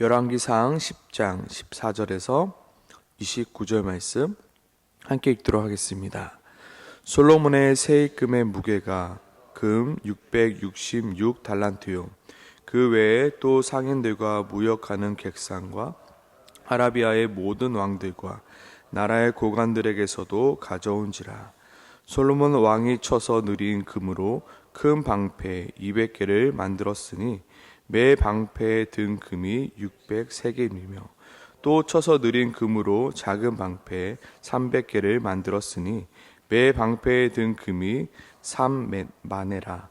열왕기상 10장 14절에서 29절 말씀 함께 읽도록 하겠습니다. 솔로몬의 세입금의 무게가 금 666달란트요. 그 외에 또 상인들과 무역하는 객상과 아라비아의 모든 왕들과 나라의 고관들에게서도 가져온지라. 솔로몬 왕이 쳐서 느린 금으로 큰 방패 200개를 만들었으니 매 방패에 든 금이 603개이며 또 쳐서 느린 금으로 작은 방패 300개를 만들었으니 매 방패에 든 금이 3만에라.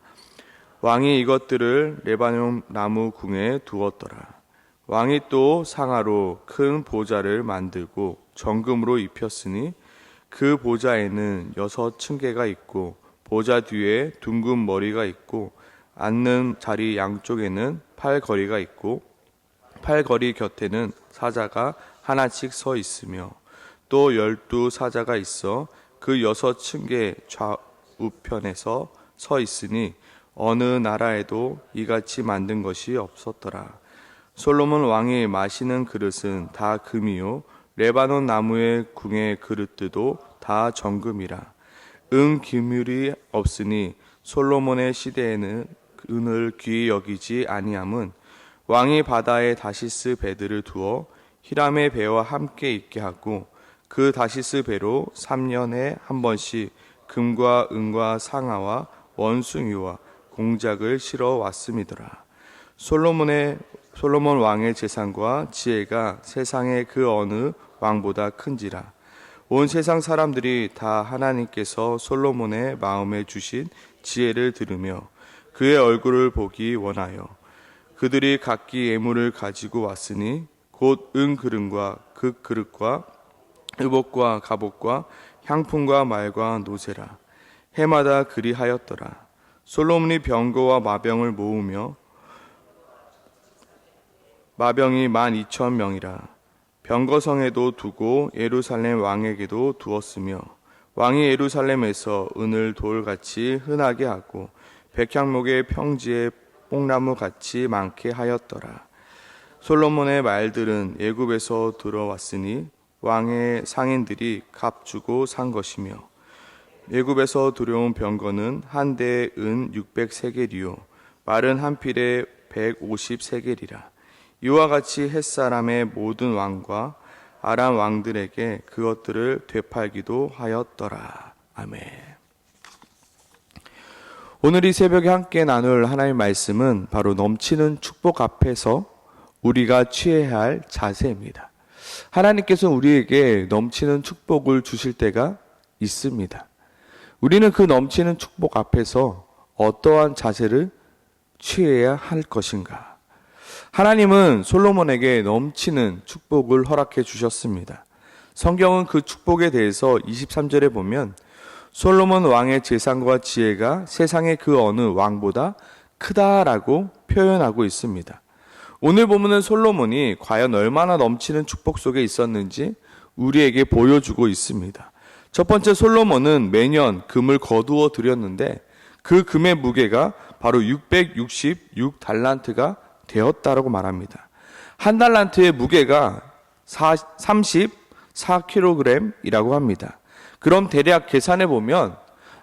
왕이 이것들을 레바논 나무 궁에 두었더라. 왕이 또 상아로 큰 보좌를 만들고 정금으로 입혔으니 그 보좌에는 6층계가 있고 보좌 뒤에 둥근 머리가 있고 앉는 자리 양쪽에는 팔걸이가 있고 팔걸이 곁에는 사자가 하나씩 서 있으며 또 12사자가 있어 그 6층계 좌우편에서 서 있으니 어느 나라에도 이같이 만든 것이 없었더라. 솔로몬 왕이 마시는 그릇은 다 금이요 레바논 나무의 궁의 그릇들도 다 정금이라. 기물이 없으니 솔로몬의 시대에는 은을 귀히 여기지 아니함은 왕이 바다에 다시스 배들을 두어 히람의 배와 함께 있게 하고 그 다시스 배로 3년에 한 번씩 금과 은과 상아와 원숭이와 공작을 실어 왔음이더라. 솔로몬 왕의 재산과 지혜가 세상의 그 어느 왕보다 큰지라. 온 세상 사람들이 다 하나님께서 솔로몬의 마음에 주신 지혜를 들으며 그의 얼굴을 보기 원하여 그들이 각기 예물을 가지고 왔으니 곧 은그릇과 극그릇과 의복과 갑옷과 향품과 말과 노새라. 해마다 그리하였더라. 솔로몬이 병거와 마병을 모으며 마병이 12,000명이라. 병거성에도 두고 예루살렘 왕에게도 두었으며 왕이 예루살렘에서 은을 돌같이 흔하게 하고 백향목의 평지에 뽕나무같이 많게 하였더라. 솔로몬의 말들은 애굽에서 들어왔으니 왕의 상인들이 값 주고 산 것이며 애굽에서 들여온 병거는 한 대에 은 600세겔이요 말은 한 필에 150세겔이라. 이와 같이 햇사람의 모든 왕과 아람 왕들에게 그것들을 되팔기도 하였더라. 아멘. 오늘 이 새벽에 함께 나눌 하나님의 말씀은 바로 넘치는 축복 앞에서 우리가 취해야 할 자세입니다. 하나님께서 우리에게 넘치는 축복을 주실 때가 있습니다. 우리는 그 넘치는 축복 앞에서 어떠한 자세를 취해야 할 것인가? 하나님은 솔로몬에게 넘치는 축복을 허락해 주셨습니다. 성경은 그 축복에 대해서 23절에 보면 솔로몬 왕의 재산과 지혜가 세상의 그 어느 왕보다 크다라고 표현하고 있습니다. 오늘 보면은 솔로몬이 과연 얼마나 넘치는 축복 속에 있었는지 우리에게 보여주고 있습니다. 첫 번째, 솔로몬은 매년 금을 거두어 들였는데 그 금의 무게가 바로 666달란트가 되었다라고 말합니다. 한 달란트의 무게가 34kg이라고 합니다. 그럼 대략 계산해 보면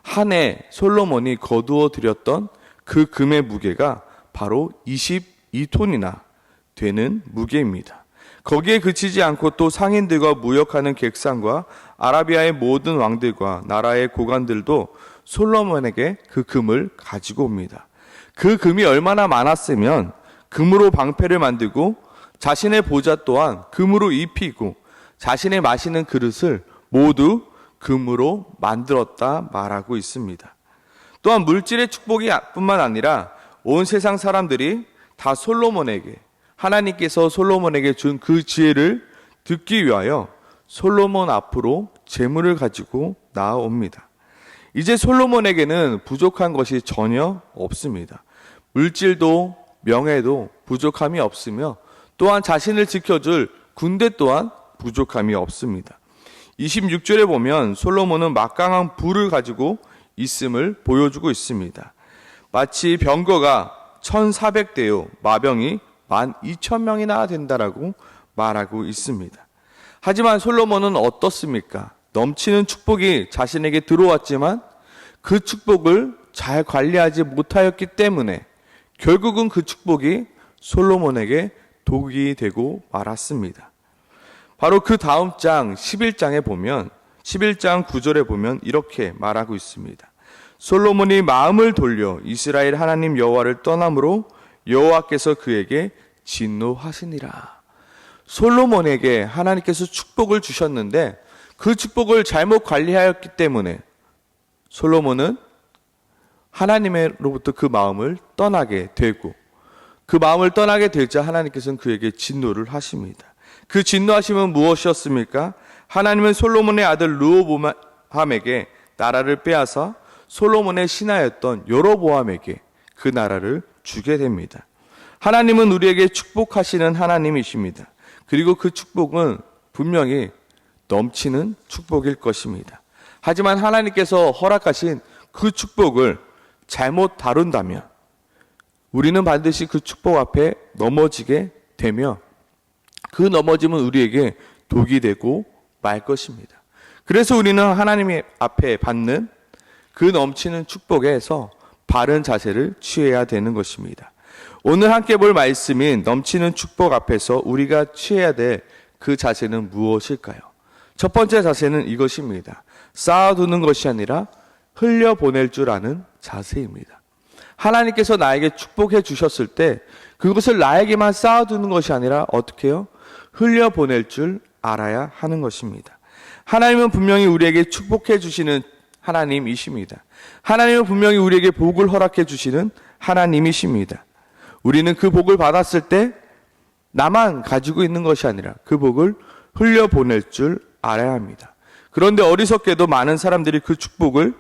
한 해 솔로몬이 거두어 들였던 그 금의 무게가 바로 22톤이나 되는 무게입니다. 거기에 그치지 않고 또 상인들과 무역하는 객상과 아라비아의 모든 왕들과 나라의 고관들도 솔로몬에게 그 금을 가지고 옵니다. 그 금이 얼마나 많았으면 금으로 방패를 만들고 자신의 보좌 또한 금으로 입히고 자신의 마시는 그릇을 모두 금으로 만들었다 말하고 있습니다. 또한 물질의 축복이 뿐만 아니라 온 세상 사람들이 다 솔로몬에게, 하나님께서 솔로몬에게 준 그 지혜를 듣기 위하여 솔로몬 앞으로 재물을 가지고 나아옵니다. 이제 솔로몬에게는 부족한 것이 전혀 없습니다. 물질도 명예도 부족함이 없으며 또한 자신을 지켜줄 군대 또한 부족함이 없습니다. 26절에 보면 솔로몬은 막강한 부를 가지고 있음을 보여주고 있습니다. 마치 병거가 1400대요 마병이 12,000명이나 된다라고 말하고 있습니다. 하지만 솔로몬은 어떻습니까? 넘치는 축복이 자신에게 들어왔지만 그 축복을 잘 관리하지 못하였기 때문에 결국은 그 축복이 솔로몬에게 독이 되고 말았습니다. 바로 그 다음 장 11장에 보면 11장 9절에 보면 이렇게 말하고 있습니다. 솔로몬이 마음을 돌려 이스라엘 하나님 여호와를 떠남으로 여호와께서 그에게 진노하시니라. 솔로몬에게 하나님께서 축복을 주셨는데 그 축복을 잘못 관리하였기 때문에 솔로몬은 하나님으로부터 그 마음을 떠나게 되고 그 마음을 떠나게 되자 하나님께서는 그에게 진노를 하십니다. 그 진노하심은 무엇이었습니까? 하나님은 솔로몬의 아들 르호보암에게 나라를 빼앗아 솔로몬의 신하였던 여로보암에게 그 나라를 주게 됩니다. 하나님은 우리에게 축복하시는 하나님이십니다. 그리고 그 축복은 분명히 넘치는 축복일 것입니다. 하지만 하나님께서 허락하신 그 축복을 잘못 다룬다면 우리는 반드시 그 축복 앞에 넘어지게 되며 그 넘어짐은 우리에게 독이 되고 말 것입니다. 그래서 우리는 하나님 앞에 받는 그 넘치는 축복에서 바른 자세를 취해야 되는 것입니다. 오늘 함께 볼 말씀인 넘치는 축복 앞에서 우리가 취해야 될 그 자세는 무엇일까요? 첫 번째 자세는 이것입니다. 쌓아두는 것이 아니라 흘려보낼 줄 아는 자세입니다. 하나님께서 나에게 축복해 주셨을 때 그것을 나에게만 쌓아두는 것이 아니라 어떻게 해요? 흘려보낼 줄 알아야 하는 것입니다. 하나님은 분명히 우리에게 축복해 주시는 하나님이십니다. 하나님은 분명히 우리에게 복을 허락해 주시는 하나님이십니다. 우리는 그 복을 받았을 때 나만 가지고 있는 것이 아니라 그 복을 흘려보낼 줄 알아야 합니다. 그런데 어리석게도 많은 사람들이 그 축복을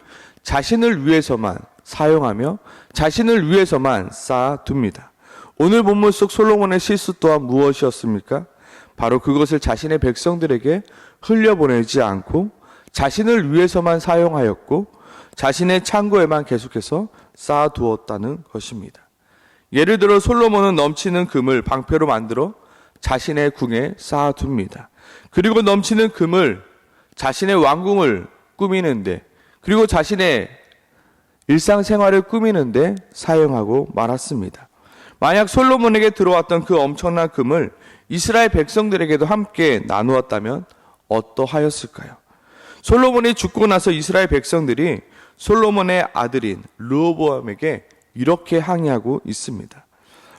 자신을 위해서만 사용하며 자신을 위해서만 쌓아둡니다. 오늘 본문 속 솔로몬의 실수 또한 무엇이었습니까? 바로 그것을 자신의 백성들에게 흘려보내지 않고 자신을 위해서만 사용하였고 자신의 창고에만 계속해서 쌓아두었다는 것입니다. 예를 들어 솔로몬은 넘치는 금을 방패로 만들어 자신의 궁에 쌓아둡니다. 그리고 넘치는 금을 자신의 왕궁을 꾸미는데 그리고 자신의 일상생활을 꾸미는데 사용하고 말았습니다. 만약 솔로몬에게 들어왔던 그 엄청난 금을 이스라엘 백성들에게도 함께 나누었다면 어떠하였을까요? 솔로몬이 죽고 나서 이스라엘 백성들이 솔로몬의 아들인 르호보암에게 이렇게 항의하고 있습니다.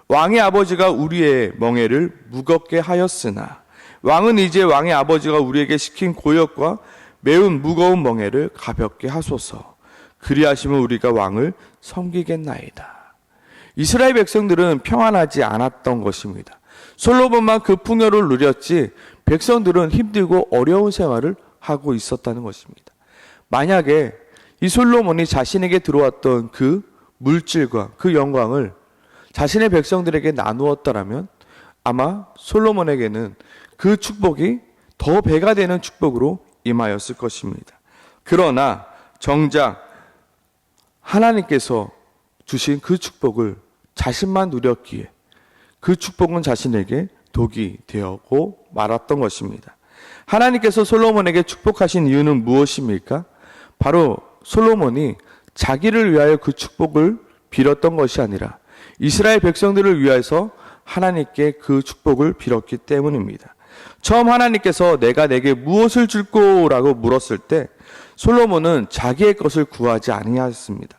왕의 아버지가 우리의 멍에를 무겁게 하였으나 왕은 이제 왕의 아버지가 우리에게 시킨 고역과 매운 무거운 멍에를 가볍게 하소서. 그리하시면 우리가 왕을 섬기겠나이다. 이스라엘 백성들은 평안하지 않았던 것입니다. 솔로몬만 그 풍요를 누렸지 백성들은 힘들고 어려운 생활을 하고 있었다는 것입니다. 만약에 이 솔로몬이 자신에게 들어왔던 그 물질과 그 영광을 자신의 백성들에게 나누었다라면 아마 솔로몬에게는 그 축복이 더 배가 되는 축복으로 임하였을 것입니다. 그러나 정작 하나님께서 주신 그 축복을 자신만 누렸기에 그 축복은 자신에게 독이 되었고 말았던 것입니다. 하나님께서 솔로몬에게 축복하신 이유는 무엇입니까? 바로 솔로몬이 자기를 위하여 그 축복을 빌었던 것이 아니라 이스라엘 백성들을 위해서 하나님께 그 축복을 빌었기 때문입니다. 처음 하나님께서 내가 내게 무엇을 줄 거라고 물었을 때 솔로몬은 자기의 것을 구하지 아니하였습니다.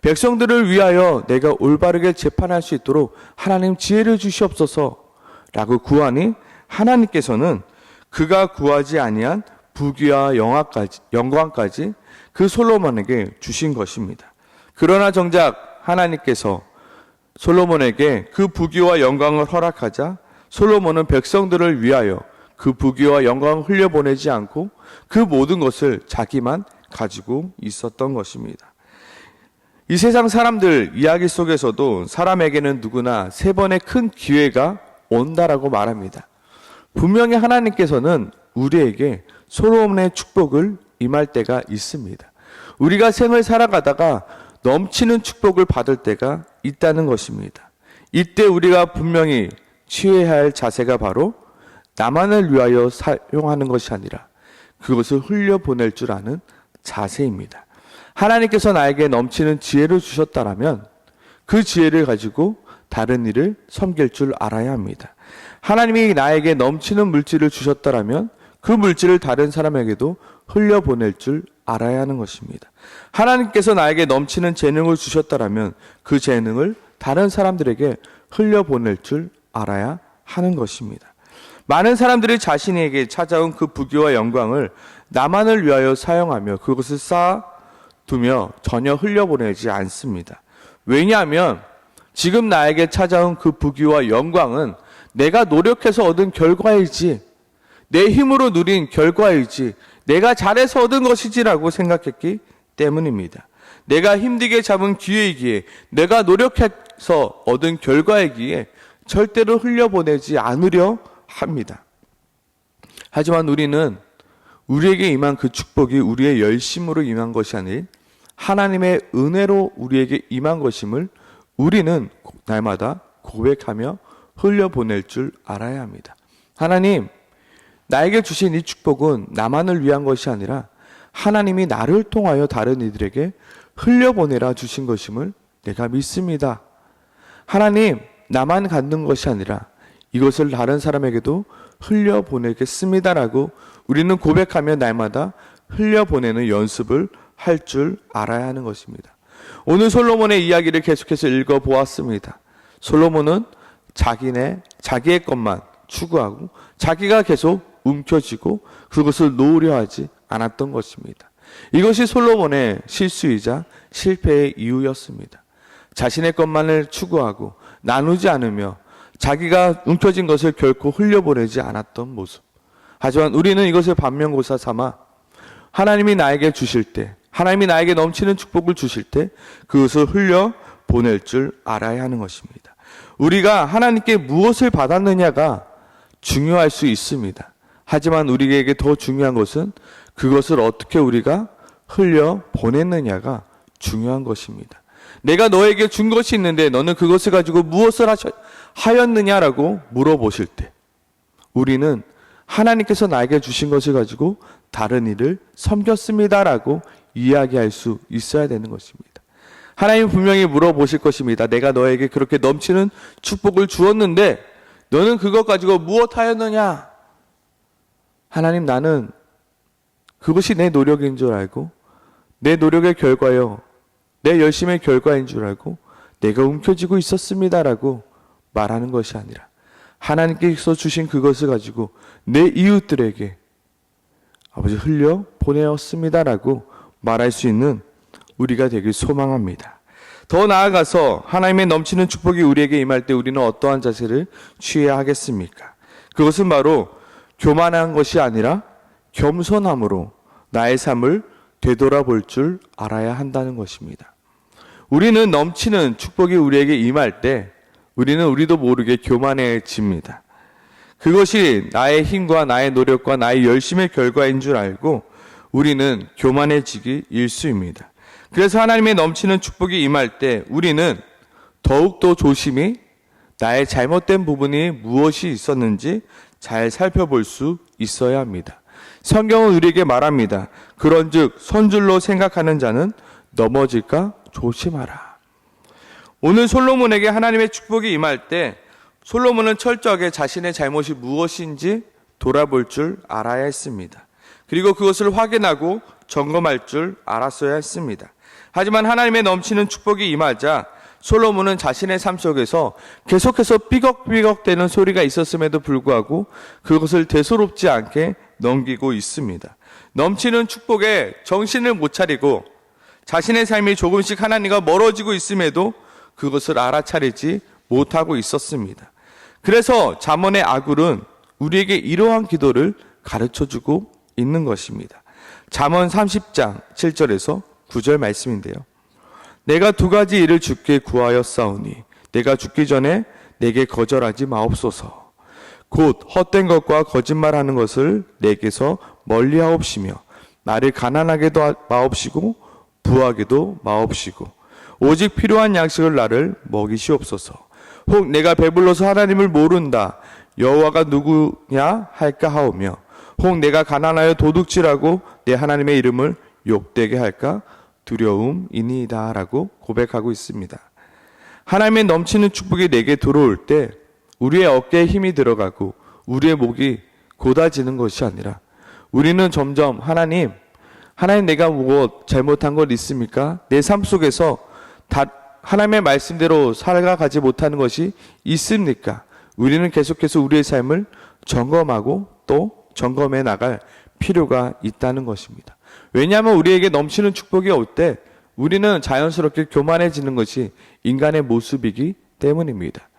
백성들을 위하여 내가 올바르게 재판할 수 있도록 하나님 지혜를 주시옵소서라고 구하니 하나님께서는 그가 구하지 아니한 부귀와 영광까지 그 솔로몬에게 주신 것입니다. 그러나 정작 하나님께서 솔로몬에게 그 부귀와 영광을 허락하자 솔로몬은 백성들을 위하여 그 부귀와 영광을 흘려보내지 않고 그 모든 것을 자기만 가지고 있었던 것입니다. 이 세상 사람들 이야기 속에서도 사람에게는 누구나 3번의 큰 기회가 온다라고 말합니다. 분명히 하나님께서는 우리에게 솔로몬의 축복을 임할 때가 있습니다. 우리가 생을 살아가다가 넘치는 축복을 받을 때가 있다는 것입니다. 이때 우리가 분명히 취해야 할 자세가 바로 나만을 위하여 사용하는 것이 아니라 그것을 흘려보낼 줄 아는 자세입니다. 하나님께서 나에게 넘치는 지혜를 주셨다라면 그 지혜를 가지고 다른 일을 섬길 줄 알아야 합니다. 하나님이 나에게 넘치는 물질을 주셨다라면 그 물질을 다른 사람에게도 흘려보낼 줄 알아야 하는 것입니다. 하나님께서 나에게 넘치는 재능을 주셨다라면 그 재능을 다른 사람들에게 흘려보낼 줄 알아야 하는 것입니다. 많은 사람들이 자신에게 찾아온 그 부귀와 영광을 나만을 위하여 사용하며 그것을 쌓아두며 전혀 흘려보내지 않습니다. 왜냐하면 지금 나에게 찾아온 그 부귀와 영광은 내가 노력해서 얻은 결과이지, 내 힘으로 누린 결과이지, 내가 잘해서 얻은 것이지라고 생각했기 때문입니다. 내가 힘들게 잡은 기회이기에, 내가 노력해서 얻은 결과이기에 절대로 흘려보내지 않으려 합니다. 하지만 우리는 우리에게 임한 그 축복이 우리의 열심으로 임한 것이 아닌 하나님의 은혜로 우리에게 임한 것임을 우리는 날마다 고백하며 흘려보낼 줄 알아야 합니다. 하나님, 나에게 주신 이 축복은 나만을 위한 것이 아니라 하나님이 나를 통하여 다른 이들에게 흘려보내라 주신 것임을 내가 믿습니다. 하나님, 나만 갖는 것이 아니라 이것을 다른 사람에게도 흘려보내겠습니다라고 우리는 고백하며 날마다 흘려보내는 연습을 할 줄 알아야 하는 것입니다. 오늘 솔로몬의 이야기를 계속해서 읽어보았습니다. 솔로몬은 자기의 것만 추구하고 자기가 계속 움켜쥐고 그것을 놓으려 하지 않았던 것입니다. 이것이 솔로몬의 실수이자 실패의 이유였습니다. 자신의 것만을 추구하고 나누지 않으며 자기가 움켜쥔 것을 결코 흘려보내지 않았던 모습. 하지만 우리는 이것을 반면교사 삼아 하나님이 나에게 주실 때, 하나님이 나에게 넘치는 축복을 주실 때 그것을 흘려보낼 줄 알아야 하는 것입니다. 우리가 하나님께 무엇을 받았느냐가 중요할 수 있습니다. 하지만 우리에게 더 중요한 것은 그것을 어떻게 우리가 흘려보냈느냐가 중요한 것입니다. 내가 너에게 준 것이 있는데 너는 그것을 가지고 무엇을 하였느냐라고 물어보실 때 우리는 하나님께서 나에게 주신 것을 가지고 다른 일을 섬겼습니다라고 이야기할 수 있어야 되는 것입니다. 하나님 분명히 물어보실 것입니다. 내가 너에게 그렇게 넘치는 축복을 주었는데 너는 그것 가지고 무엇 하였느냐? 하나님, 나는 그것이 내 노력인 줄 알고 내 노력의 결과요, 내 열심의 결과인 줄 알고 내가 움켜쥐고 있었습니다라고 말하는 것이 아니라 하나님께서 주신 그것을 가지고 내 이웃들에게 아버지 흘려 보내었습니다라고 말할 수 있는 우리가 되길 소망합니다. 더 나아가서 하나님의 넘치는 축복이 우리에게 임할 때 우리는 어떠한 자세를 취해야 하겠습니까? 그것은 바로 교만한 것이 아니라 겸손함으로 나의 삶을 되돌아볼 줄 알아야 한다는 것입니다. 우리는 넘치는 축복이 우리에게 임할 때 우리는 우리도 모르게 교만해집니다. 그것이 나의 힘과 나의 노력과 나의 열심의 결과인 줄 알고 우리는 교만해지기 일쑤입니다. 그래서 하나님의 넘치는 축복이 임할 때 우리는 더욱더 조심히 나의 잘못된 부분이 무엇이 있었는지 잘 살펴볼 수 있어야 합니다. 성경은 우리에게 말합니다. 그런즉 선줄로 생각하는 자는 넘어질까 조심하라. 오늘 솔로몬에게 하나님의 축복이 임할 때 솔로몬은 철저하게 자신의 잘못이 무엇인지 돌아볼 줄 알아야 했습니다. 그리고 그것을 확인하고 점검할 줄 알았어야 했습니다. 하지만 하나님의 넘치는 축복이 임하자 솔로몬은 자신의 삶 속에서 계속해서 삐걱삐걱대는 소리가 있었음에도 불구하고 그것을 대수롭지 않게 넘기고 있습니다. 넘치는 축복에 정신을 못 차리고 자신의 삶이 조금씩 하나님과 멀어지고 있음에도 그것을 알아차리지 못하고 있었습니다. 그래서 잠언의 아굴은 우리에게 이러한 기도를 가르쳐주고 있는 것입니다. 잠언 30장 7절에서 9절 말씀인데요. 내가 두 가지 일을 주께 구하였사오니 내가 죽기 전에 내게 거절하지 마옵소서. 곧 헛된 것과 거짓말하는 것을 내게서 멀리하옵시며 나를 가난하게도 마옵시고 부하게도 마옵시고 오직 필요한 양식을 나를 먹이시옵소서. 혹 내가 배불러서 하나님을 모른다. 여호와가 누구냐 할까 하오며 혹 내가 가난하여 도둑질하고 내 하나님의 이름을 욕되게 할까 두려움이니이다 라고 고백하고 있습니다. 하나님의 넘치는 축복이 내게 들어올 때 우리의 어깨에 힘이 들어가고 우리의 목이 곧아지는 것이 아니라 우리는 점점 하나님 내가 무엇 잘못한 것 있습니까? 내 삶 속에서 하나님의 말씀대로 살아가지 못하는 것이 있습니까? 우리는 계속해서 우리의 삶을 점검하고 또 점검해 나갈 필요가 있다는 것입니다. 왜냐하면 우리에게 넘치는 축복이 올 때 우리는 자연스럽게 교만해지는 것이 인간의 모습이기 때문입니다.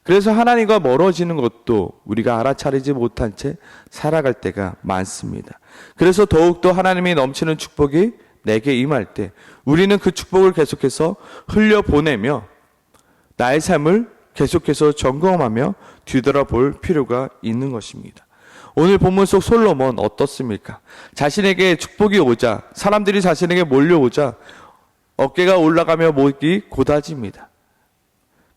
그래서 하나님과 멀어지는 것도 우리가 알아차리지 못한 채 살아갈 때가 많습니다. 그래서 더욱더 하나님이 넘치는 축복이 내게 임할 때 우리는 그 축복을 계속해서 흘려보내며 나의 삶을 계속해서 점검하며 뒤돌아볼 필요가 있는 것입니다. 오늘 본문 속 솔로몬 어떻습니까? 자신에게 축복이 오자 사람들이 자신에게 몰려오자 어깨가 올라가며 목이 곧아집니다.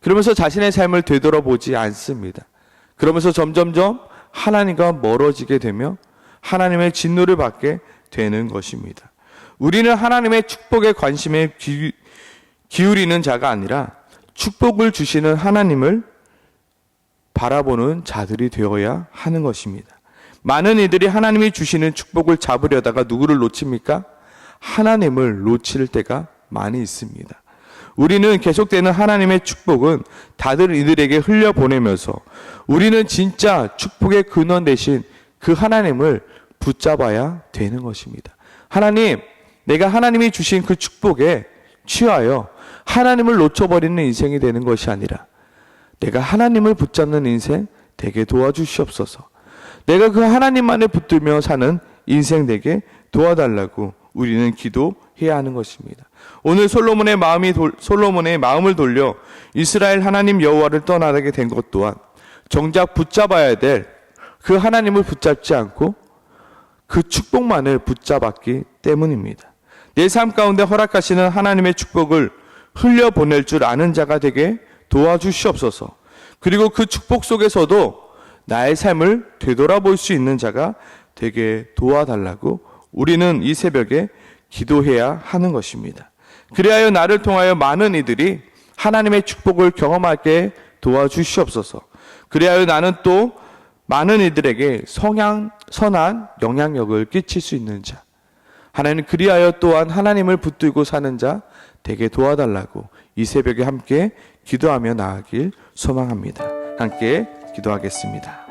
그러면서 자신의 삶을 되돌아보지 않습니다. 그러면서 점점점 하나님과 멀어지게 되며 하나님의 진노를 받게 되는 것입니다. 우리는 하나님의 축복에 관심에 기울이는 자가 아니라 축복을 주시는 하나님을 바라보는 자들이 되어야 하는 것입니다. 많은 이들이 하나님이 주시는 축복을 잡으려다가 누구를 놓칩니까? 하나님을 놓칠 때가 많이 있습니다. 우리는 계속되는 하나님의 축복은 다들 이들에게 흘려보내면서 우리는 진짜 축복의 근원 대신 그 하나님을 붙잡아야 되는 것입니다. 하나님, 내가 하나님이 주신 그 축복에 취하여 하나님을 놓쳐버리는 인생이 되는 것이 아니라 내가 하나님을 붙잡는 인생 되게 도와주시옵소서. 내가 그 하나님만을 붙들며 사는 인생 되게 도와달라고 우리는 기도해야 하는 것입니다. 오늘 솔로몬의 마음을 돌려 이스라엘 하나님 여호와를 떠나게 된 것 또한 정작 붙잡아야 될 그 하나님을 붙잡지 않고 그 축복만을 붙잡았기 때문입니다. 내 삶 가운데 허락하시는 하나님의 축복을 흘려보낼 줄 아는 자가 되게 도와주시옵소서. 그리고 그 축복 속에서도 나의 삶을 되돌아볼 수 있는 자가 되게 도와달라고 우리는 이 새벽에 기도해야 하는 것입니다. 그리하여 나를 통하여 많은 이들이 하나님의 축복을 경험하게 도와주시옵소서. 그리하여 나는 또 많은 이들에게 선한 영향력을 끼칠 수 있는 자, 하나님 그리하여 또한 하나님을 붙들고 사는 자 되게 도와달라고 이 새벽에 함께 기도하며 나아가길 소망합니다. 함께 기도하겠습니다.